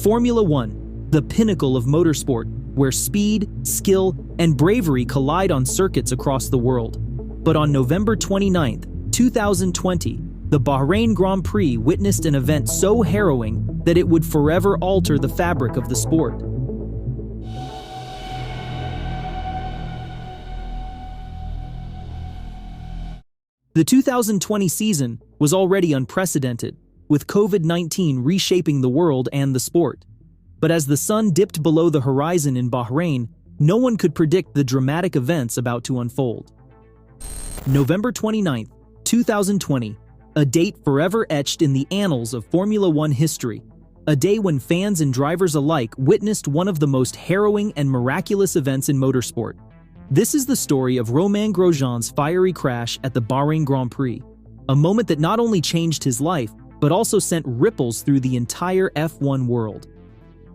Formula One, the pinnacle of motorsport, where speed, skill, and bravery collide on circuits across the world. But on November 29, 2020, the Bahrain Grand Prix witnessed an event so harrowing that it would forever alter the fabric of the sport. The 2020 season was already unprecedented, with COVID-19 reshaping the world and the sport. But as the sun dipped below the horizon in Bahrain, no one could predict the dramatic events about to unfold. November 29, 2020, a date forever etched in the annals of Formula One history, a day when fans and drivers alike witnessed one of the most harrowing and miraculous events in motorsport. This is the story of Romain Grosjean's fiery crash at the Bahrain Grand Prix, a moment that not only changed his life, but also sent ripples through the entire F1 world.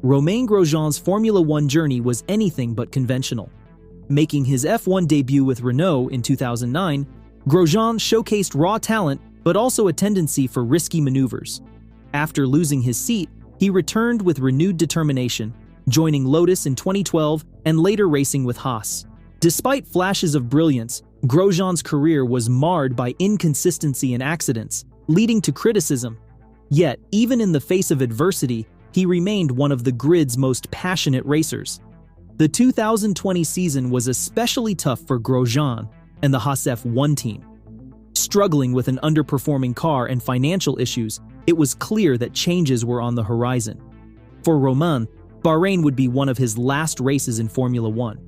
Romain Grosjean's Formula One journey was anything but conventional. Making his F1 debut with Renault in 2009, Grosjean showcased raw talent but also a tendency for risky maneuvers. After losing his seat, he returned with renewed determination, joining Lotus in 2012 and later racing with Haas. Despite flashes of brilliance, Grosjean's career was marred by inconsistency and accidents, leading to criticism. Yet, even in the face of adversity, he remained one of the grid's most passionate racers. The 2020 season was especially tough for Grosjean and the Haas F1 team. Struggling with an underperforming car and financial issues, it was clear that changes were on the horizon. For Romain, Bahrain would be one of his last races in Formula One.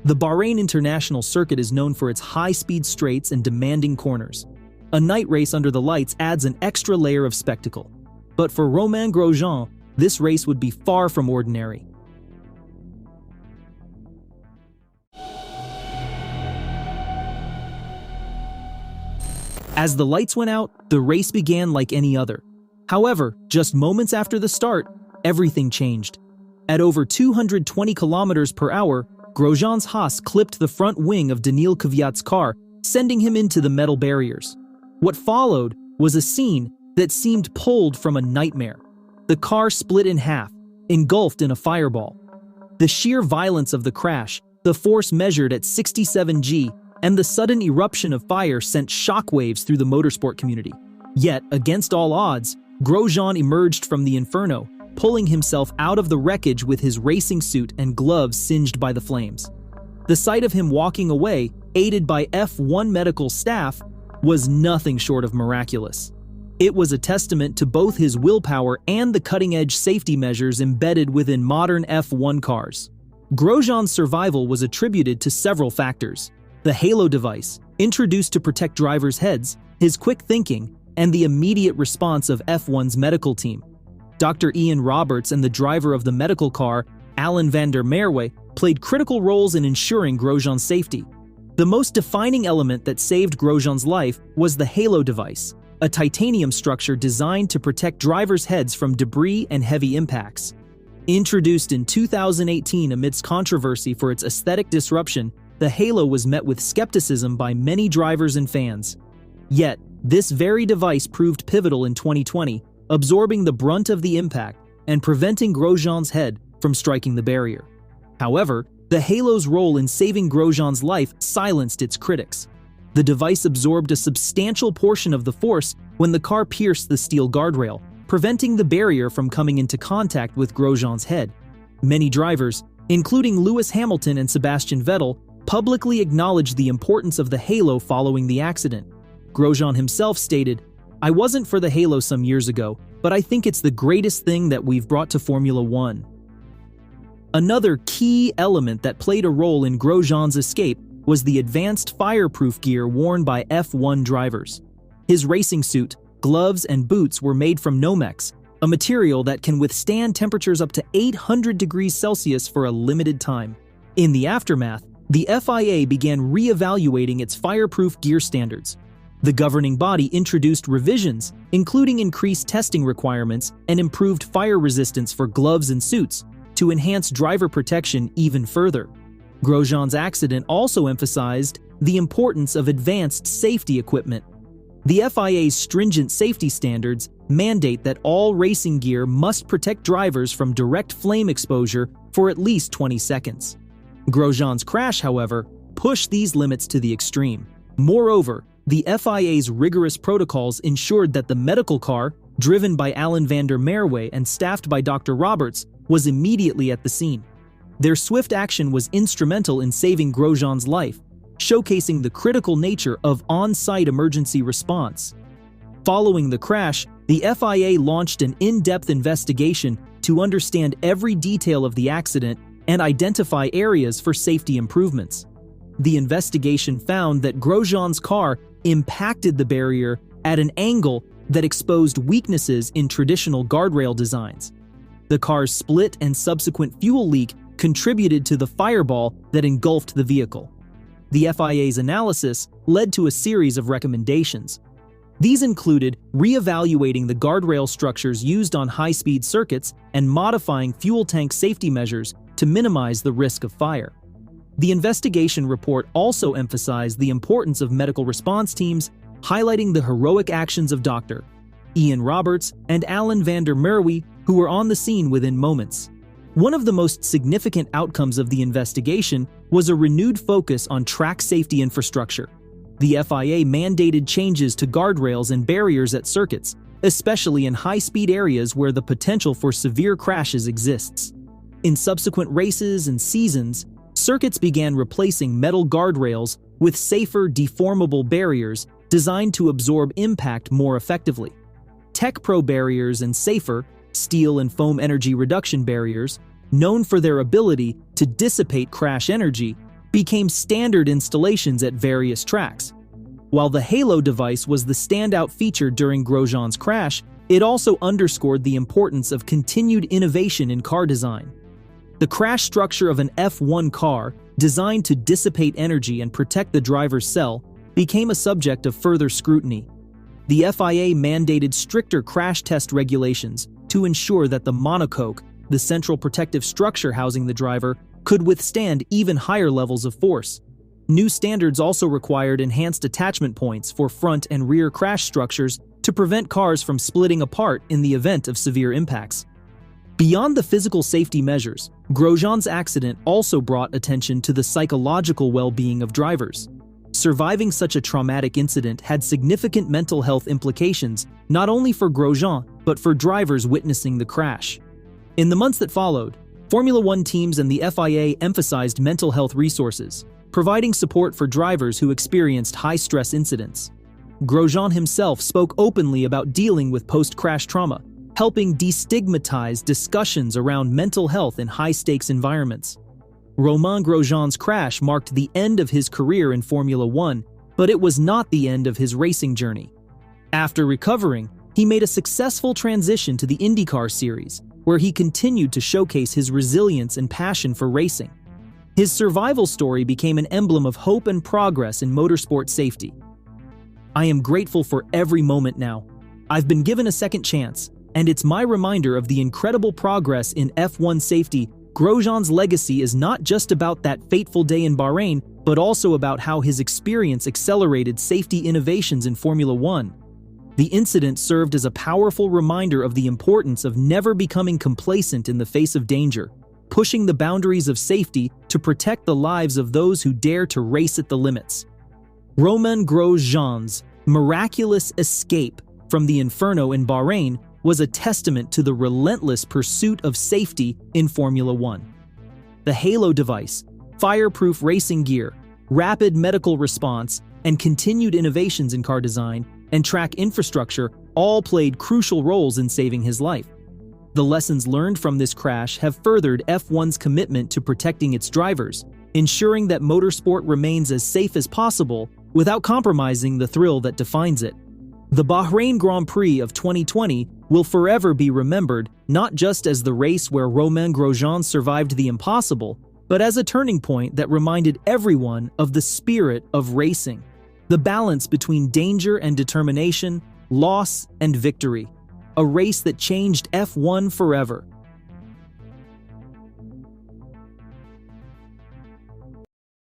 The Bahrain International Circuit is known for its high-speed straights and demanding corners. A night race under the lights adds an extra layer of spectacle. But for Romain Grosjean, this race would be far from ordinary. As the lights went out, the race began like any other. However, just moments after the start, everything changed. At over 220 kilometers per hour, Grosjean's Haas clipped the front wing of Daniil Kvyat's car, sending him into the metal barriers. What followed was a scene that seemed pulled from a nightmare. The car split in half, engulfed in a fireball. The sheer violence of the crash, the force measured at 67 G, and the sudden eruption of fire sent shockwaves through the motorsport community. Yet, against all odds, Grosjean emerged from the inferno, pulling himself out of the wreckage with his racing suit and gloves singed by the flames. The sight of him walking away, aided by F1 medical staff, was nothing short of miraculous. It was a testament to both his willpower and the cutting-edge safety measures embedded within modern F1 cars. Grosjean's survival was attributed to several factors: the halo device, introduced to protect drivers' heads, his quick thinking, and the immediate response of F1's medical team. Dr. Ian Roberts and the driver of the medical car, Alan van der Merwe, played critical roles in ensuring Grosjean's safety. The most defining element that saved Grosjean's life was the halo device, a titanium structure designed to protect drivers' heads from debris and heavy impacts. Introduced in 2018 amidst controversy for its aesthetic disruption, the halo was met with skepticism by many drivers and fans. Yet, this very device proved pivotal in 2020, absorbing the brunt of the impact and preventing Grosjean's head from striking the barrier. However, the halo's role in saving Grosjean's life silenced its critics. The device absorbed a substantial portion of the force when the car pierced the steel guardrail, preventing the barrier from coming into contact with Grosjean's head. Many drivers, including Lewis Hamilton and Sebastian Vettel, publicly acknowledged the importance of the halo following the accident. Grosjean himself stated, "I wasn't for the halo some years ago, but I think it's the greatest thing that we've brought to Formula One." Another key element that played a role in Grosjean's escape was the advanced fireproof gear worn by F1 drivers. His racing suit, gloves, and boots were made from Nomex, a material that can withstand temperatures up to 800 degrees Celsius for a limited time. In the aftermath, the FIA began re-evaluating its fireproof gear standards. The governing body introduced revisions, including increased testing requirements and improved fire resistance for gloves and suits, to enhance driver protection even further. Grosjean's accident also emphasized the importance of advanced safety equipment. The FIA's stringent safety standards mandate that all racing gear must protect drivers from direct flame exposure for at least 20 seconds. Grosjean's crash, however, pushed these limits to the extreme. Moreover, the FIA's rigorous protocols ensured that the medical car, driven by Alan van der Merwe and staffed by Dr. Roberts, was immediately at the scene. Their swift action was instrumental in saving Grosjean's life, showcasing the critical nature of on-site emergency response. Following the crash, the FIA launched an in-depth investigation to understand every detail of the accident and identify areas for safety improvements. The investigation found that Grosjean's car impacted the barrier at an angle that exposed weaknesses in traditional guardrail designs. The car's split and subsequent fuel leak contributed to the fireball that engulfed the vehicle. The FIA's analysis led to a series of recommendations. These included re-evaluating the guardrail structures used on high-speed circuits and modifying fuel tank safety measures to minimize the risk of fire. The investigation report also emphasized the importance of medical response teams, highlighting the heroic actions of Dr. Ian Roberts and Alan van der Merwe, who were on the scene within moments. One of the most significant outcomes of the investigation was a renewed focus on track safety infrastructure. The FIA mandated changes to guardrails and barriers at circuits, especially in high-speed areas where the potential for severe crashes exists. In subsequent races and seasons, circuits began replacing metal guardrails with safer, deformable barriers designed to absorb impact more effectively. Tech Pro barriers and safer, steel and foam energy reduction barriers, known for their ability to dissipate crash energy, became standard installations at various tracks. While the Halo device was the standout feature during Grosjean's crash, it also underscored the importance of continued innovation in car design. The crash structure of an F1 car, designed to dissipate energy and protect the driver's cell, became a subject of further scrutiny. The FIA mandated stricter crash test regulations to ensure that the monocoque, the central protective structure housing the driver, could withstand even higher levels of force. New standards also required enhanced attachment points for front and rear crash structures to prevent cars from splitting apart in the event of severe impacts. Beyond the physical safety measures, Grosjean's accident also brought attention to the psychological well-being of drivers. Surviving such a traumatic incident had significant mental health implications, not only for Grosjean, but for drivers witnessing the crash. In the months that followed, Formula One teams and the FIA emphasized mental health resources, providing support for drivers who experienced high-stress incidents. Grosjean himself spoke openly about dealing with post-crash trauma, helping destigmatize discussions around mental health in high-stakes environments. Romain Grosjean's crash marked the end of his career in Formula One, but it was not the end of his racing journey. After recovering, he made a successful transition to the IndyCar series, where he continued to showcase his resilience and passion for racing. His survival story became an emblem of hope and progress in motorsport safety. I am grateful for every moment now. I've been given a second chance, and it's my reminder of the incredible progress in F1 safety. Grosjean's legacy is not just about that fateful day in Bahrain, but also about how his experience accelerated safety innovations in Formula One. The incident served as a powerful reminder of the importance of never becoming complacent in the face of danger, pushing the boundaries of safety to protect the lives of those who dare to race at the limits. Romain Grosjean's miraculous escape from the inferno in Bahrain was a testament to the relentless pursuit of safety in Formula One. The Halo device, fireproof racing gear, rapid medical response, and continued innovations in car design and track infrastructure all played crucial roles in saving his life. The lessons learned from this crash have furthered F1's commitment to protecting its drivers, ensuring that motorsport remains as safe as possible without compromising the thrill that defines it. The Bahrain Grand Prix of 2020 will forever be remembered not just as the race where Romain Grosjean survived the impossible, but as a turning point that reminded everyone of the spirit of racing, the balance between danger and determination, loss and victory, a race that changed F1 forever.